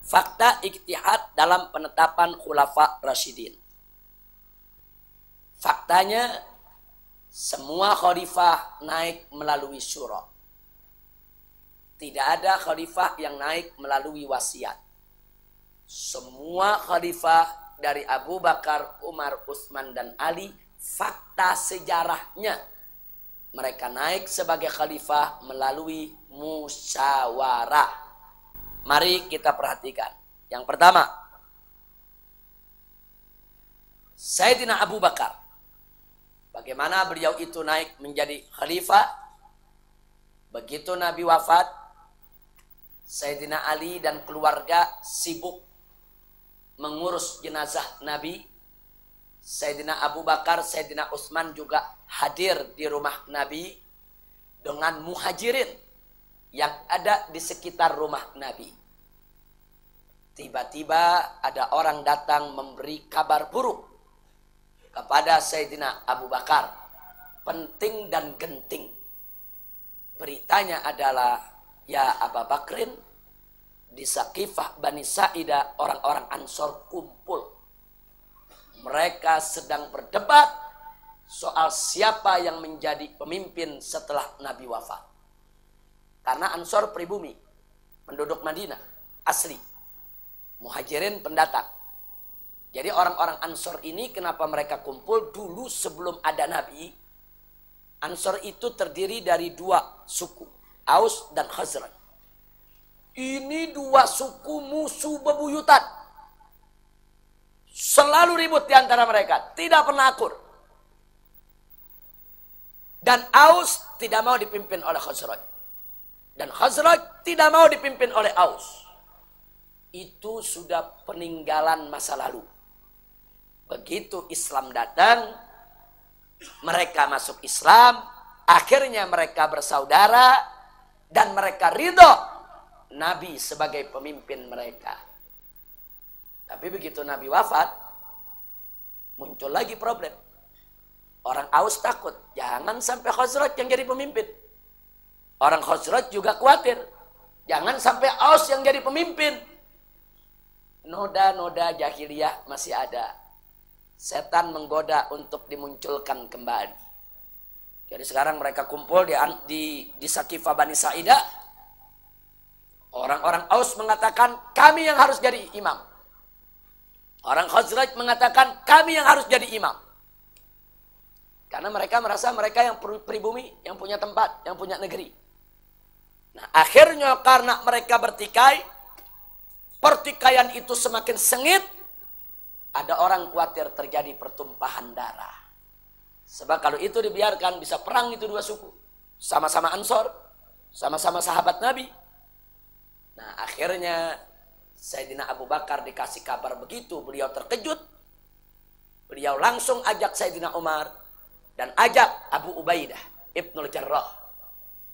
fakta ijtihad dalam penetapan khulafa rasyidin. Faktanya semua khalifah naik melalui syura. Tidak ada khalifah yang naik melalui wasiat. Semua khalifah dari Abu Bakar, Umar, Utsman dan Ali, fakta sejarahnya mereka naik sebagai khalifah melalui musyawarah. Mari kita perhatikan. Yang pertama, Sayyidina Abu Bakar. Bagaimana beliau itu naik menjadi khalifah? Begitu Nabi wafat, Sayyidina Ali dan keluarga sibuk mengurus jenazah Nabi. Sayyidina Abu Bakar, Sayyidina Utsman juga hadir di rumah Nabi dengan muhajirin yang ada di sekitar rumah Nabi. Tiba-tiba ada orang datang memberi kabar buruk kepada Sayyidina Abu Bakar. Penting dan genting. Beritanya adalah, ya Abu Bakrin, di Saqifah Bani Sa'idah orang-orang Ansor kumpul. Mereka sedang berdebat soal siapa yang menjadi pemimpin setelah Nabi wafat. Karena Ansor pribumi, penduduk Madinah asli, muhajirin pendatang. Jadi orang-orang Ansor ini kenapa mereka kumpul? Dulu sebelum ada Nabi, Ansor itu terdiri dari dua suku, Aus dan Khazraj. Ini dua suku musuh bebuyutan. Selalu ribut di antara mereka. Tidak pernah akur. Dan Aus tidak mau dipimpin oleh Khazraj. Dan Khazraj tidak mau dipimpin oleh Aus. Itu sudah peninggalan masa lalu. Begitu Islam datang, mereka masuk Islam. Akhirnya mereka bersaudara. Dan mereka ridho Nabi sebagai pemimpin mereka. Tapi begitu Nabi wafat, muncul lagi problem. Orang Aus takut, jangan sampai Khazraj yang jadi pemimpin. Orang Khazraj juga khawatir, jangan sampai Aus yang jadi pemimpin. Noda-noda jahiliyah masih ada. Setan menggoda untuk dimunculkan kembali. Jadi sekarang mereka kumpul di Saqifah Bani Sa'idah. Orang-orang Aus mengatakan kami yang harus jadi imam. Orang Khazraj mengatakan kami yang harus jadi imam. Karena mereka merasa mereka yang pribumi, yang punya tempat, yang punya negeri. Nah, akhirnya karena mereka bertikai, pertikaian itu semakin sengit, ada orang khawatir terjadi pertumpahan darah. Sebab kalau itu dibiarkan bisa perang itu dua suku. Sama-sama Ansor, sama-sama sahabat Nabi. Nah, akhirnya Sayyidina Abu Bakar dikasih kabar begitu, beliau terkejut. Beliau langsung ajak Sayyidina Umar dan ajak Abu Ubaidah Ibnul Jarrah.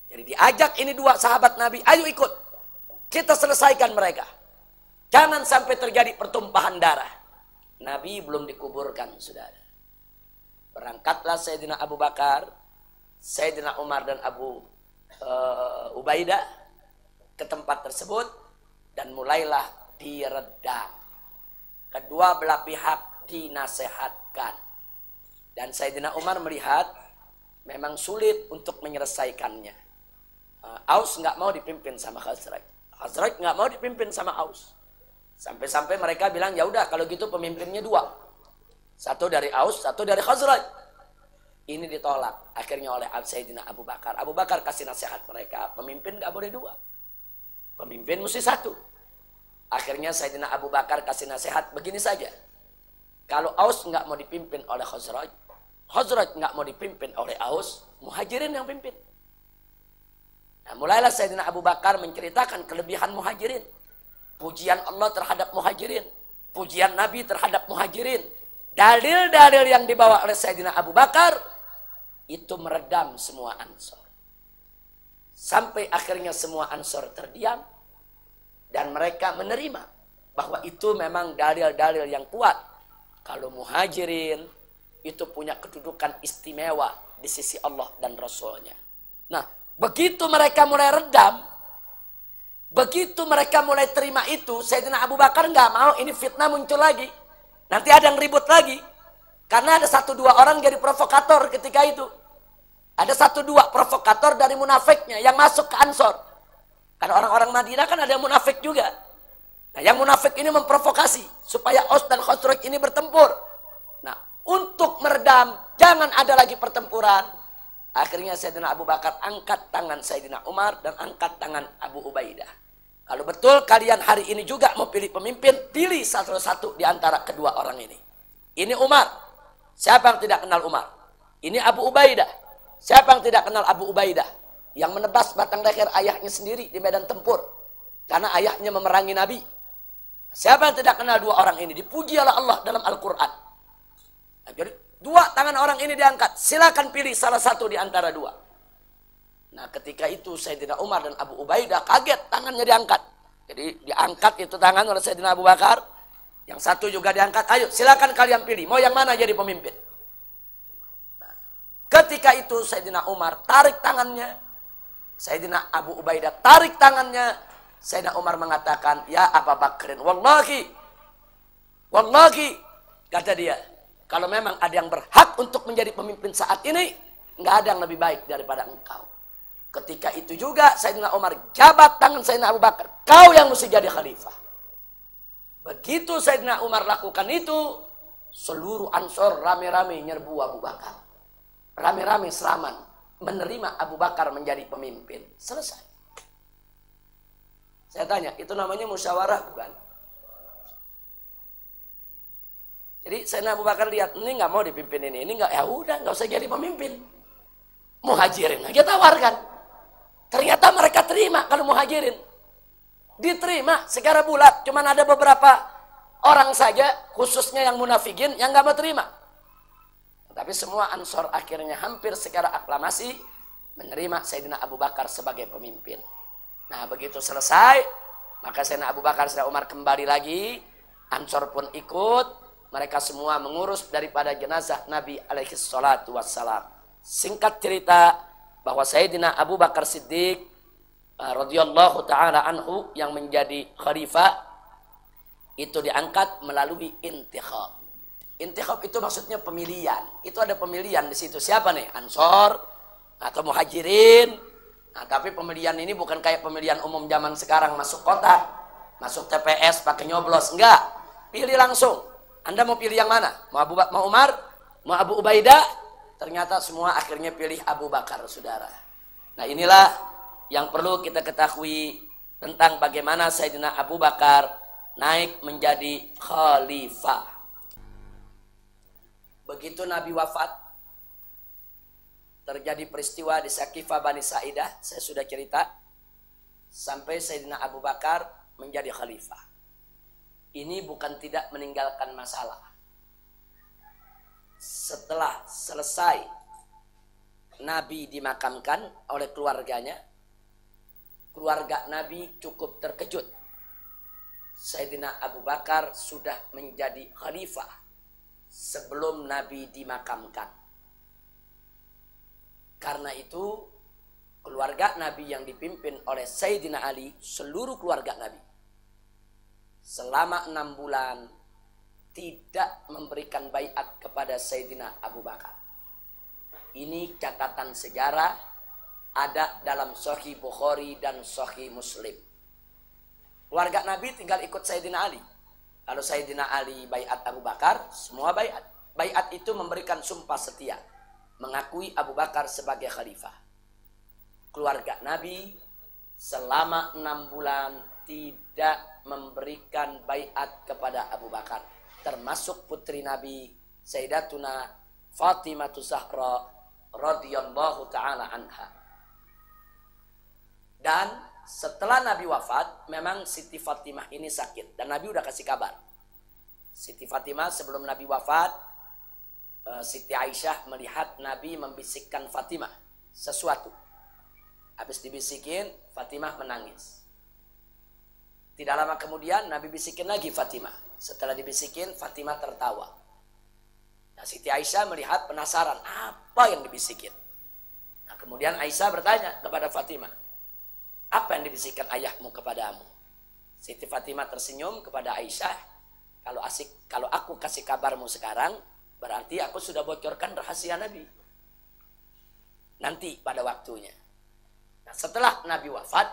Jadi diajak ini dua sahabat Nabi, ayo ikut. Kita selesaikan mereka. Jangan sampai terjadi pertumpahan darah. Nabi belum dikuburkan, saudara. Berangkatlah Sayyidina Abu Bakar, Sayyidina Umar dan Abu Ubaidah ke tempat tersebut dan mulailah diredam. Kedua belah pihak dinasehatkan. Dan Sayyidina Umar melihat memang sulit untuk menyelesaikannya. Aus nggak mau dipimpin sama Khazraj. Khazraj nggak mau dipimpin sama Aus. Sampai-sampai mereka bilang, ya udah kalau gitu pemimpinnya dua. Satu dari Aus, satu dari Khazraj. Ini ditolak akhirnya oleh Sayyidina Abu Bakar. Abu Bakar kasih nasihat mereka, pemimpin nggak boleh dua. Pemimpin mesti satu. Akhirnya Sayyidina Abu Bakar kasih nasihat begini saja. Kalau Aus nggak mau dipimpin oleh Khazraj, Khazraj nggak mau dipimpin oleh Aus, muhajirin yang pimpin. Nah, mulailah Sayyidina Abu Bakar menceritakan kelebihan muhajirin. Pujian Allah terhadap muhajirin. Pujian Nabi terhadap muhajirin. Dalil-dalil yang dibawa oleh Sayyidina Abu Bakar itu meredam semua Ansor. Sampai akhirnya semua Ansor terdiam dan mereka menerima bahwa itu memang dalil-dalil yang kuat. Kalau muhajirin itu punya kedudukan istimewa di sisi Allah dan Rasulnya. Nah, begitu mereka mulai redam, Begitu mereka mulai terima itu, Sayyidina Abu Bakar nggak mau ini fitnah muncul lagi. Nanti ada yang ribut lagi. Karena ada 1-2 orang jadi provokator ketika itu. Ada 1-2 provokator dari munafiknya yang masuk ke Ansor. Karena orang-orang Madinah kan ada yang munafik juga. Nah, yang munafik ini memprovokasi supaya Aus dan Khazraj ini bertempur. Nah, untuk meredam, jangan ada lagi pertempuran. Akhirnya Sayyidina Abu Bakar angkat tangan Sayyidina Umar dan angkat tangan Abu Ubaidah. Kalau betul kalian hari ini juga mau pilih pemimpin, pilih satu-satu di antara kedua orang ini. Ini Umar. Siapa yang tidak kenal Umar? Ini Abu Ubaidah. Siapa yang tidak kenal Abu Ubaidah? Yang menebas batang leher ayahnya sendiri di medan tempur. Karena ayahnya memerangi Nabi. Siapa yang tidak kenal dua orang ini? Dipuji oleh Allah dalam Al-Quran. Nah, jadi 2 tangan orang ini diangkat. Silakan pilih salah satu di antara 2. Nah, ketika itu Sayyidina Umar dan Abu Ubaidah kaget, tangannya diangkat. Jadi diangkat itu tangan oleh Sayyidina Abu Bakar. Yang satu juga diangkat. Ayo silakan kalian pilih. Mau yang mana jadi pemimpin? Nah, ketika itu Sayyidina Umar tarik tangannya. Sayyidina Abu Ubaidah tarik tangannya. Sayyidina Umar mengatakan, ya Abu Bakrin, wallahi, kata dia, kalau memang ada yang berhak untuk menjadi pemimpin saat ini, nggak ada yang lebih baik daripada engkau. Ketika itu juga Sayyidina Umar jabat tangan Sayyidina Abu Bakar. Kau yang mesti jadi khalifah. Begitu Sayyidina Umar lakukan itu, seluruh Ansor rame-rame nyerbu Abu Bakar. Rame-rame selaman menerima Abu Bakar menjadi pemimpin. Selesai. Saya tanya, itu namanya musyawarah bukan? Jadi Sayyidina Abu Bakar lihat, ini nggak mau dipimpin ini nggak, ya udah nggak usah jadi pemimpin. Muhajirin aja tawarkan. Ternyata mereka terima kalau muhajirin. Diterima secara bulat. Cuman ada beberapa orang saja, khususnya yang munafikin, yang nggak mau terima. Tapi semua Ansor akhirnya hampir secara aklamasi menerima Sayyidina Abu Bakar sebagai pemimpin. Nah, begitu selesai, maka Sayyidina Abu Bakar dan Umar kembali lagi. Ansor pun ikut. Mereka semua mengurus daripada jenazah Nabi alaihi salatu wassalam. Singkat cerita, bahwa Sayyidina Abu Bakar Siddiq radhiyallahu ta'ala anhu yang menjadi khalifah itu diangkat melalui intikhab. Intikhab itu maksudnya pemilihan. Itu ada pemilihan di situ. Siapa nih? Ansor atau muhajirin. Nah, tapi pemilihan ini bukan kayak pemilihan umum zaman sekarang masuk kotak, masuk TPS pakai nyoblos. Enggak. Pilih langsung. Anda mau pilih yang mana? Mau Umar? Mau Abu Ubaidah? Ternyata semua akhirnya pilih Abu Bakar, saudara. Nah, inilah yang perlu kita ketahui tentang bagaimana Sayyidina Abu Bakar naik menjadi khalifah. Begitu Nabi wafat, terjadi peristiwa di Saqifah Bani Sa'idah, saya sudah cerita, sampai Sayyidina Abu Bakar menjadi khalifah. Ini bukan tidak meninggalkan masalah. Setelah selesai Nabi dimakamkan oleh keluarganya, keluarga Nabi cukup terkejut. Sayyidina Abu Bakar sudah menjadi khalifah sebelum Nabi dimakamkan. Karena itu keluarga Nabi yang dipimpin oleh Sayyidina Ali, seluruh keluarga Nabi, selama 6 bulan tidak memberikan baiat kepada Sayyidina Abu Bakar. Ini catatan sejarah ada dalam Sahih Bukhari dan Sahih Muslim. Keluarga Nabi tinggal ikut Sayyidina Ali. Kalau Sayyidina Ali baiat Abu Bakar, semua baiat. Baiat itu memberikan sumpah setia, mengakui Abu Bakar sebagai khalifah. Keluarga Nabi selama 6 bulan tidak memberikan baiat kepada Abu Bakar. Termasuk putri Nabi Sayyidatuna Fatimah Zahra radhiyallahu ta'ala anha. Dan setelah Nabi wafat, memang Siti Fatimah ini sakit. Dan Nabi udah kasih kabar. Siti Fatimah sebelum Nabi wafat, Siti Aisyah melihat Nabi membisikkan Fatimah sesuatu. Habis dibisikin, Fatimah menangis. Tidak lama kemudian Nabi bisikin lagi Fatimah. Setelah dibisikin, Fatimah tertawa. Nah, Siti Aisyah melihat penasaran, apa yang dibisikin? Nah, kemudian Aisyah bertanya kepada Fatimah, Apa yang dibisikkan ayahmu kepadamu? Siti Fatimah tersenyum kepada Aisyah. Kalau aku kasih kabarmu sekarang, berarti aku sudah bocorkan rahasia Nabi. Nanti pada waktunya. Nah, setelah Nabi wafat,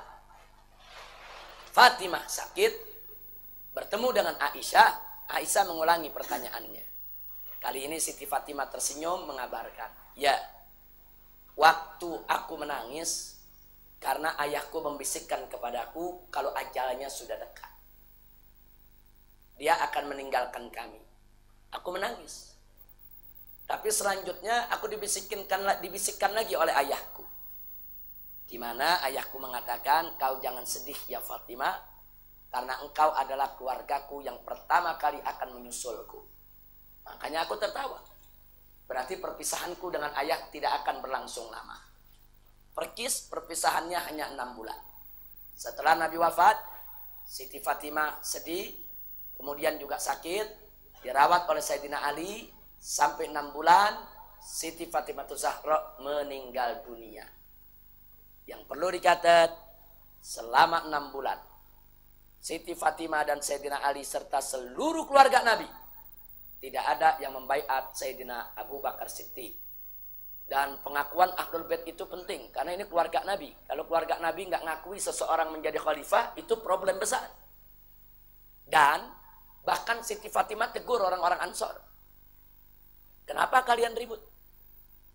Fatimah sakit, bertemu dengan Aisyah. Aisyah mengulangi pertanyaannya. Kali ini Siti Fatimah tersenyum mengabarkan, ya, waktu aku menangis karena ayahku membisikkan kepadaku kalau ajalnya sudah dekat. Dia akan meninggalkan kami. Aku menangis. Tapi selanjutnya aku dibisikkan lagi oleh ayahku. Di mana ayahku mengatakan, kau jangan sedih ya Fatimah, karena engkau adalah keluargaku yang pertama kali akan menyusulku. Makanya aku tertawa. Berarti perpisahanku dengan ayah tidak akan berlangsung lama. Perpisahannya hanya 6 bulan. Setelah Nabi wafat, Siti Fatimah sedih, kemudian juga sakit, dirawat oleh Sayyidina Ali, sampai 6 bulan, Siti Fatimah Zahra meninggal dunia. Yang perlu dicatat, selama 6 bulan, Siti Fatimah dan Sayyidina Ali serta seluruh keluarga Nabi, tidak ada yang membaiat Sayyidina Abu Bakar Siddiq. Dan pengakuan Ahlul Bait itu penting, karena ini keluarga Nabi. Kalau keluarga Nabi nggak ngakui seseorang menjadi khalifah, itu problem besar. Dan bahkan Siti Fatimah tegur orang-orang Ansor. Kenapa kalian ribut?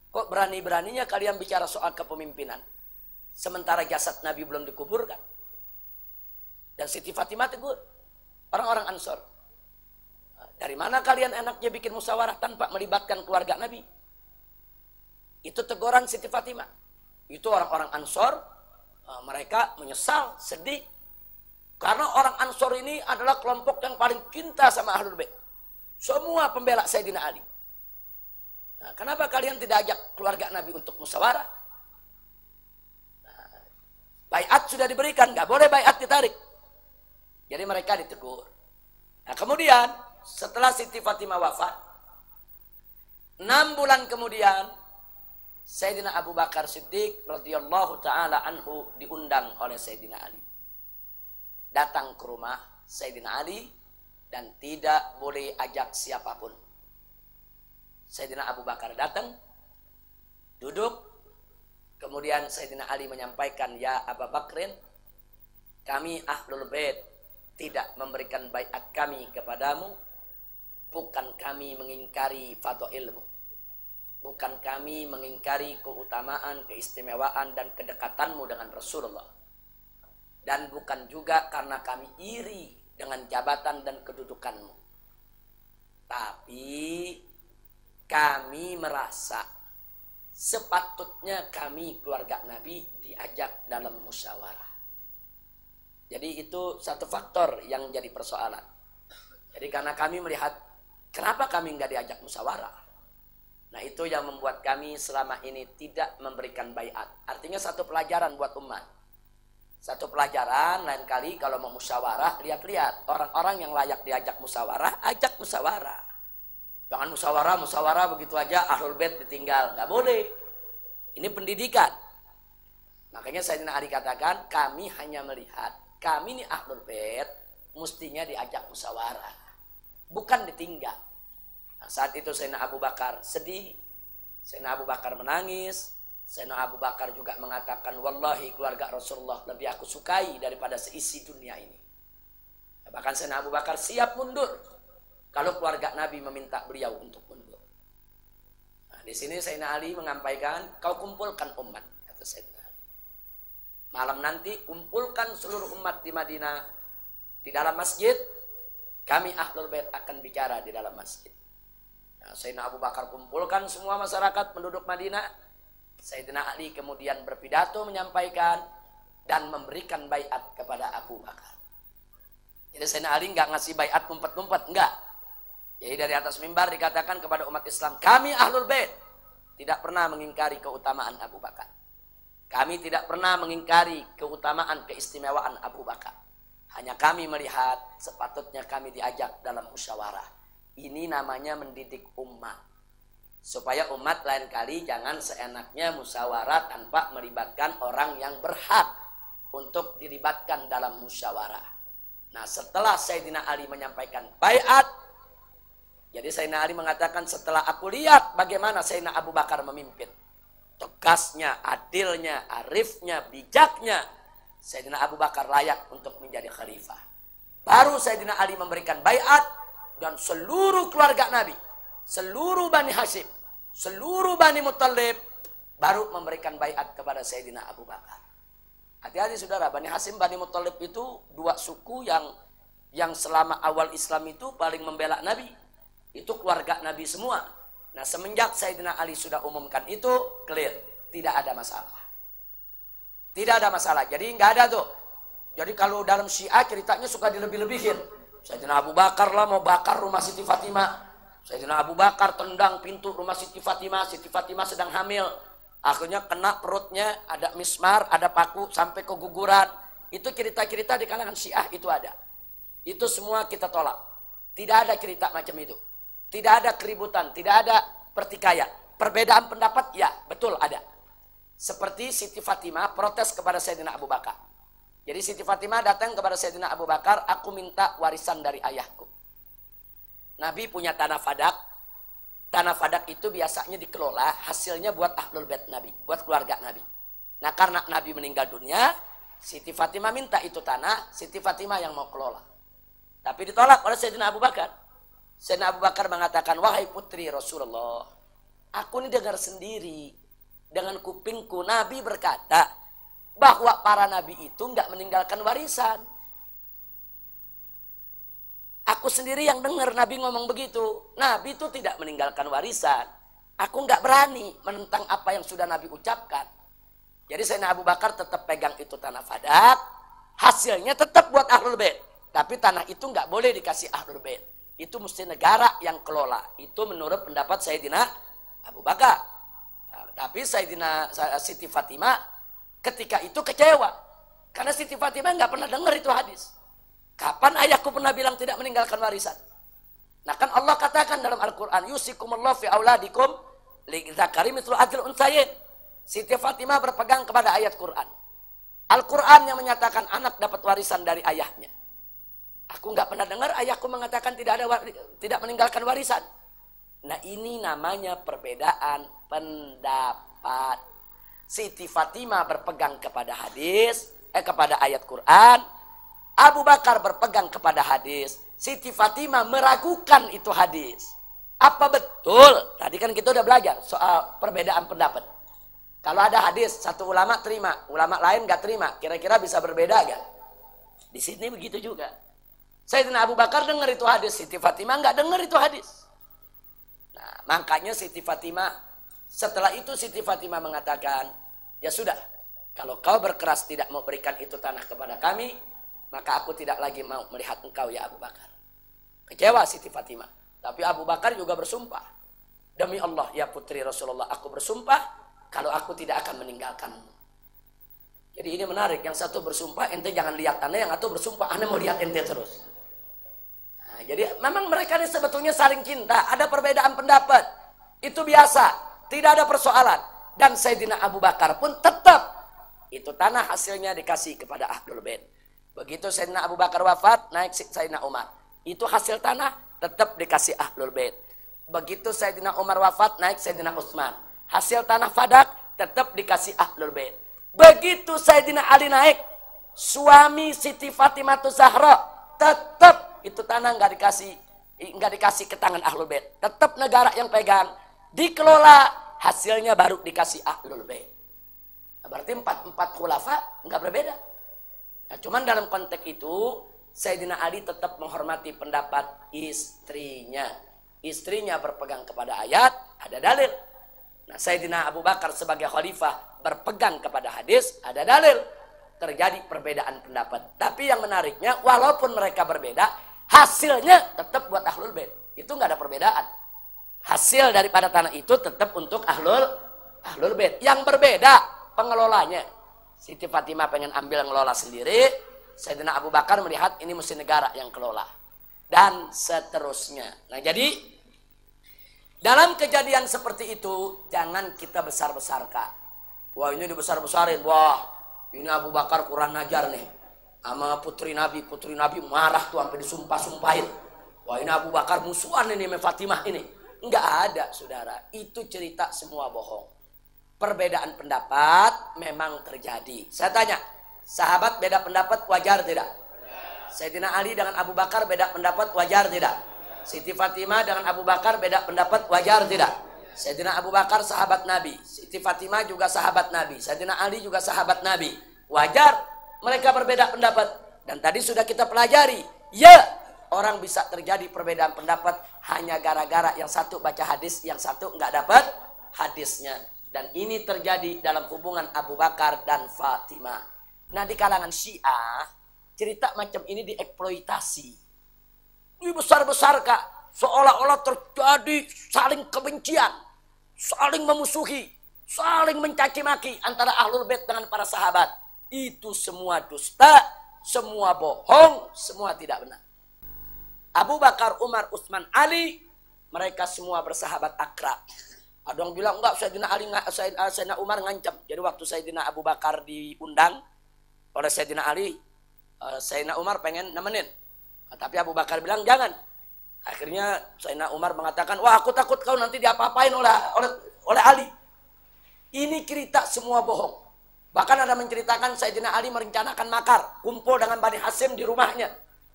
Kok berani-beraninya kalian bicara soal kepemimpinan? Sementara jasad Nabi belum dikuburkan. Dan Siti Fatimah tegur orang-orang Ansor. Dari mana kalian enaknya bikin musyawarah tanpa melibatkan keluarga Nabi? Itu teguran Siti Fatimah. Itu orang-orang Ansor, mereka menyesal, sedih. Karena orang Ansor ini adalah kelompok yang paling cinta sama Ahlul Bait. Semua pembela Sayyidina Ali. Nah, kenapa kalian tidak ajak keluarga Nabi untuk musyawarah? Nah, baiat sudah diberikan, nggak boleh baiat ditarik. Jadi mereka ditegur. Nah, kemudian setelah Siti Fatimah wafat, 6 bulan kemudian, Sayyidina Abu Bakar Siddiq radhiyallahu ta'ala anhu diundang oleh Sayyidina Ali. Datang ke rumah Sayyidina Ali dan tidak boleh ajak siapapun. Sayyidina Abu Bakar datang, duduk, kemudian Sayyidina Ali menyampaikan, ya Abu Bakrin, kami Ahlul Bait tidak memberikan baiat kami kepadamu, bukan kami mengingkari fadhailmu, bukan kami mengingkari keutamaan, keistimewaan dan kedekatanmu dengan Rasulullah, dan bukan juga karena kami iri dengan jabatan dan kedudukanmu, tapi kami merasa sepatutnya kami keluarga Nabi diajak dalam musyawarah. Jadi itu satu faktor yang jadi persoalan. Jadi karena kami melihat kenapa kami nggak diajak musyawarah. Nah itu yang membuat kami selama ini tidak memberikan baiat. Artinya satu pelajaran buat umat. Satu pelajaran, lain kali kalau mau musyawarah, lihat-lihat orang-orang yang layak diajak musyawarah, ajak musyawarah. Jangan musyawarah begitu aja Ahlul Bait ditinggal, nggak boleh. Ini pendidikan. Makanya Sayyidina Ali katakan, kami hanya melihat kami ini Ahlul Bait mestinya diajak musyawarah, bukan ditinggal. Nah, saat itu Sayyidina Abu Bakar sedih, Sayyidina Abu Bakar menangis, Sayyidina Abu Bakar juga mengatakan, wallahi keluarga Rasulullah lebih aku sukai daripada seisi dunia ini. Bahkan Sayyidina Abu Bakar siap mundur kalau keluarga Nabi meminta beliau untuk mundur. Nah, di sini Sayyidina Ali menyampaikan, kau kumpulkan umat, kata Sayyidina Ali. Malam nanti kumpulkan seluruh umat di Madinah di dalam masjid, kami Ahlul Bait akan bicara di dalam masjid. Nah, Sayyidina Abu Bakar kumpulkan semua masyarakat penduduk Madinah. Sayyidina Ali kemudian berpidato menyampaikan dan memberikan baiat kepada Abu Bakar. Jadi Sayyidina Ali nggak ngasih baiat ngumpet-ngumpet, enggak. Jadi dari atas mimbar dikatakan kepada umat Islam, kami Ahlul Bait tidak pernah mengingkari keutamaan Abu Bakar. Kami tidak pernah mengingkari keutamaan, keistimewaan Abu Bakar. Hanya kami melihat sepatutnya kami diajak dalam musyawarah. Ini namanya mendidik umat. Supaya umat lain kali jangan seenaknya musyawarah tanpa melibatkan orang yang berhak untuk dilibatkan dalam musyawarah. Nah, setelah Sayyidina Ali menyampaikan baiat, jadi Sayyidina Ali mengatakan, setelah aku lihat bagaimana Sayyidina Abu Bakar memimpin, tegasnya, adilnya, arifnya, bijaknya, Sayyidina Abu Bakar layak untuk menjadi khalifah. Baru Sayyidina Ali memberikan baiat, dan seluruh keluarga Nabi, seluruh Bani Hashim, seluruh Bani Muttalib baru memberikan baiat kepada Sayyidina Abu Bakar. Hati-hati saudara, Bani Hashim, Bani Muttalib itu dua suku yang selama awal Islam itu paling membela Nabi. Itu keluarga Nabi semua. Nah, semenjak Sayyidina Ali sudah umumkan itu, clear, tidak ada masalah. Tidak ada masalah. Jadi nggak ada tuh. Jadi kalau dalam Syiah ceritanya suka dilebih-lebihin. Sayyidina Abu Bakar lah mau bakar rumah Siti Fatimah. Sayyidina Abu Bakar tendang pintu rumah Siti Fatimah. Siti Fatimah sedang hamil. Akhirnya kena perutnya, ada mismar, ada paku, sampai keguguran. Itu cerita-cerita di kalangan Syiah itu ada. Itu semua kita tolak. Tidak ada cerita macam itu. Tidak ada keributan, tidak ada pertikaian. Perbedaan pendapat, ya betul ada. Seperti Siti Fatimah protes kepada Sayyidina Abu Bakar. Jadi Siti Fatimah datang kepada Sayyidina Abu Bakar, aku minta warisan dari ayahku. Nabi punya tanah Fadak. Tanah Fadak itu biasanya dikelola, hasilnya buat Ahlul Bait Nabi, buat keluarga Nabi. Nah, karena Nabi meninggal dunia, Siti Fatimah minta itu tanah, Siti Fatimah yang mau kelola. Tapi ditolak oleh Sayyidina Abu Bakar. Sayyidina Abu Bakar mengatakan, wahai putri Rasulullah, aku ini dengar sendiri dengan kupingku, Nabi berkata bahwa para Nabi itu nggak meninggalkan warisan. Aku sendiri yang dengar Nabi ngomong begitu. Nabi itu tidak meninggalkan warisan. Aku nggak berani menentang apa yang sudah Nabi ucapkan. Jadi Sayyidina Abu Bakar tetap pegang itu tanah Fadak. Hasilnya tetap buat Ahlul Bait. Tapi tanah itu nggak boleh dikasih Ahlul Bait. Itu mesti negara yang kelola. Itu menurut pendapat Sayyidina Abu Bakar. Nah, tapi Sayyidina Siti Fatimah ketika itu kecewa. Karena Siti Fatimah nggak pernah dengar itu hadis. Kapan ayahku pernah bilang tidak meninggalkan warisan? Nah, kan Allah katakan dalam Al-Quran, yusikumullahu fi auladikum lidzakari mithlu hadzil untsayain. Siti Fatimah berpegang kepada ayat Quran. Al-Quran yang menyatakan anak dapat warisan dari ayahnya. Aku nggak pernah dengar ayahku mengatakan tidak meninggalkan warisan. Nah, ini namanya perbedaan pendapat. Siti Fatimah berpegang kepada kepada ayat Quran. Abu Bakar berpegang kepada hadis. Siti Fatimah meragukan itu hadis. Apa betul? Tadi kan kita udah belajar soal perbedaan pendapat. Kalau ada hadis, satu ulama terima, ulama lain gak terima. Kira-kira bisa berbeda gak? Di sini begitu juga. Sayyidina Abu Bakar dengar itu hadis. Siti Fatimah gak dengar itu hadis. Nah, makanya Siti Fatimah, setelah itu Siti Fatimah mengatakan, ya sudah, kalau kau berkeras tidak mau berikan itu tanah kepada kami, maka aku tidak lagi mau melihat engkau ya Abu Bakar. Kecewa Siti Fatimah. Tapi Abu Bakar juga bersumpah. Demi Allah ya putri Rasulullah, aku bersumpah kalau aku tidak akan meninggalkanmu. Jadi ini menarik. Yang satu bersumpah, ente jangan lihat aneh. Yang satu bersumpah, aneh mau lihat ente terus. Nah, jadi memang mereka ini sebetulnya saling cinta. Ada perbedaan pendapat. Itu biasa. Tidak ada persoalan. Dan Sayyidina Abu Bakar pun tetap itu tanah hasilnya dikasih kepada Ahlul Bait. Begitu Sayyidina Abu Bakar wafat, naik Sayyidina Umar. Itu hasil tanah tetap dikasih Ahlul Bait. Begitu Sayyidina Umar wafat, naik Sayyidina Utsman. Hasil tanah Fadak tetap dikasih Ahlul Bait. Begitu Sayyidina Ali naik, suami Siti Fatimah Zahra, tetap itu tanah nggak dikasih ke tangan Ahlul Bait. Tetap negara yang pegang, dikelola, hasilnya baru dikasih Ahlul Bait. Nah, berarti empat khulafa nggak berbeda. Nah, cuman dalam konteks itu Sayyidina Ali tetap menghormati pendapat istrinya. Istrinya berpegang kepada ayat, ada dalil. Nah, Sayyidina Abu Bakar sebagai khalifah berpegang kepada hadis, ada dalil. Terjadi perbedaan pendapat. Tapi yang menariknya, walaupun mereka berbeda, hasilnya tetap buat Ahlul Bait. Itu nggak ada perbedaan. Hasil daripada tanah itu tetap untuk Ahlul Bait. Yang berbeda pengelolanya. Siti Fatimah pengen ambil ngelola sendiri. Sayyidina Abu Bakar melihat ini mesti negara yang kelola. Dan seterusnya. Nah, jadi dalam kejadian seperti itu jangan kita besar-besarkan. Wah, ini dibesar-besarin. Wah, ini Abu Bakar kurang ajar nih sama putri Nabi marah tuh sampai disumpah-sumpahin. Wah ini Abu Bakar musuhan ini sama Fatimah ini. Enggak ada saudara, itu cerita semua bohong. Perbedaan pendapat memang terjadi. Saya tanya, sahabat beda pendapat wajar tidak? Sayyidina Ali dengan Abu Bakar beda pendapat wajar tidak? Siti Fatimah dengan Abu Bakar beda pendapat wajar tidak? Sayyidina Abu Bakar sahabat Nabi, Siti Fatimah juga sahabat Nabi, Sayyidina Ali juga sahabat Nabi. Wajar mereka berbeda pendapat. Dan tadi sudah kita pelajari, ya orang bisa terjadi perbedaan pendapat hanya gara-gara yang satu baca hadis, yang satu nggak dapat hadisnya. Dan ini terjadi dalam hubungan Abu Bakar dan Fatimah. Nah di kalangan Syiah, cerita macam ini dieksploitasi. Dibesar-besar Kak, seolah-olah terjadi saling kebencian, saling memusuhi, saling mencaci maki antara Ahlul Bait dengan para sahabat. Itu semua dusta, semua bohong, semua tidak benar. Abu Bakar, Umar, Utsman, Ali, mereka semua bersahabat akrab. Ada yang bilang enggak, Sayyidina Umar ngancam. Jadi waktu Sayyidina Abu Bakar diundang oleh Sayyidina Ali, Sayyidina Umar pengen nemenin. Tapi Abu Bakar bilang jangan. Akhirnya Sayyidina Umar mengatakan, wah aku takut kau nanti diapa-apain oleh Ali. Ini cerita semua bohong. Bahkan ada menceritakan Sayyidina Ali merencanakan makar, kumpul dengan Bani Hasyim di rumahnya.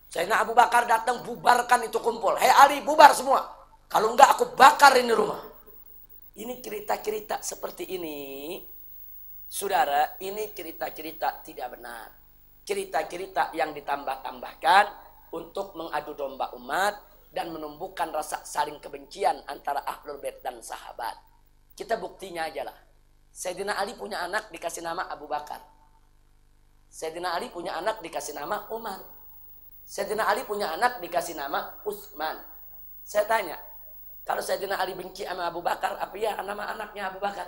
Sayyidina Abu Bakar datang bubarkan itu kumpul. Hei Ali, bubar semua. Kalau enggak aku bakar ini rumah. Ini cerita-cerita seperti ini, saudara, ini cerita-cerita tidak benar. Cerita-cerita yang ditambah-tambahkan untuk mengadu domba umat dan menumbuhkan rasa saling kebencian antara Ahlul Bait dan sahabat. Kita buktinya aja lah. Sayyidina Ali punya anak dikasih nama Abu Bakar. Sayyidina Ali punya anak dikasih nama Umar. Sayyidina Ali punya anak dikasih nama Utsman. Saya tanya, kalau Sayyidina Ali benci sama Abu Bakar, apa ya nama anaknya Abu Bakar?